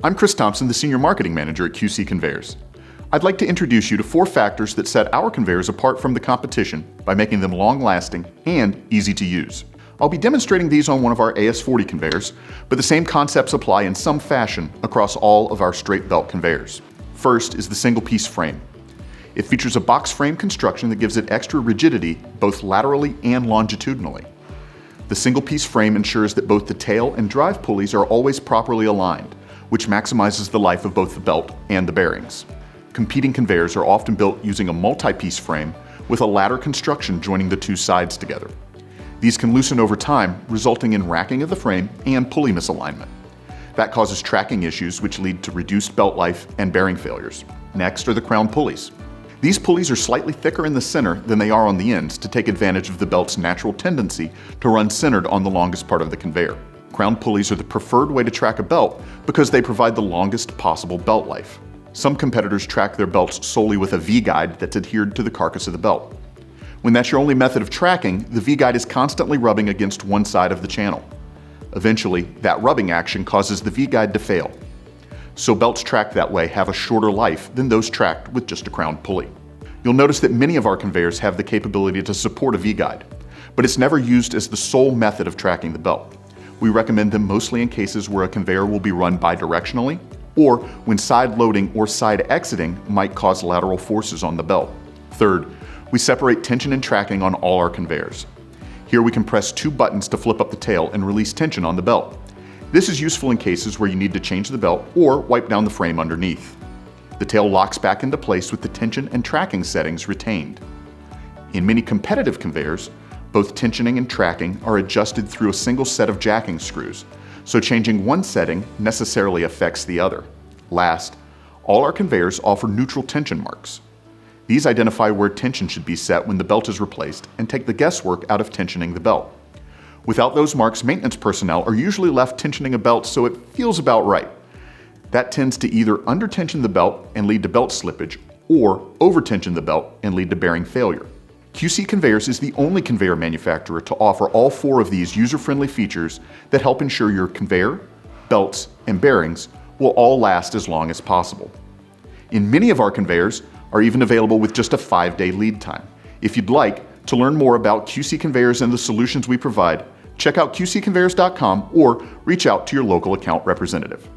I'm Chris Thompson, the Senior Marketing Manager at QC Conveyors. I'd like to introduce you to 4 factors that set our conveyors apart from the competition by making them long-lasting and easy to use. I'll be demonstrating these on one of our AS40 conveyors, but the same concepts apply in some fashion across all of our straight belt conveyors. First is the single-piece frame. It features a box frame construction that gives it extra rigidity both laterally and longitudinally. The single-piece frame ensures that both the tail and drive pulleys are always properly aligned, which maximizes the life of both the belt and the bearings. Competing conveyors are often built using a multi-piece frame with a ladder construction joining the 2 sides together. These can loosen over time, resulting in racking of the frame and pulley misalignment. That causes tracking issues which lead to reduced belt life and bearing failures. Next are the crown pulleys. These pulleys are slightly thicker in the center than they are on the ends to take advantage of the belt's natural tendency to run centered on the longest part of the conveyor. Crown pulleys are the preferred way to track a belt because they provide the longest possible belt life. Some competitors track their belts solely with a V-guide that's adhered to the carcass of the belt. When that's your only method of tracking, the V-guide is constantly rubbing against one side of the channel. Eventually, that rubbing action causes the V-guide to fail. So belts tracked that way have a shorter life than those tracked with just a crown pulley. You'll notice that many of our conveyors have the capability to support a V-guide, but it's never used as the sole method of tracking the belt. We recommend them mostly in cases where a conveyor will be run bidirectionally, or when side loading or side exiting might cause lateral forces on the belt. Third, we separate tension and tracking on all our conveyors. Here we can press 2 buttons to flip up the tail and release tension on the belt. This is useful in cases where you need to change the belt or wipe down the frame underneath. The tail locks back into place with the tension and tracking settings retained. In many competitive conveyors, both tensioning and tracking are adjusted through a single set of jacking screws, so changing one setting necessarily affects the other. Last, all our conveyors offer neutral tension marks. These identify where tension should be set when the belt is replaced and take the guesswork out of tensioning the belt. Without those marks, maintenance personnel are usually left tensioning a belt so it feels about right. That tends to either under-tension the belt and lead to belt slippage, or over-tension the belt and lead to bearing failure. QC Conveyors is the only conveyor manufacturer to offer all 4 of these user-friendly features that help ensure your conveyor, belts, and bearings will all last as long as possible. In many of our conveyors are even available with just a 5-day lead time. If you'd like to learn more about QC Conveyors and the solutions we provide, check out qcconveyors.com or reach out to your local account representative.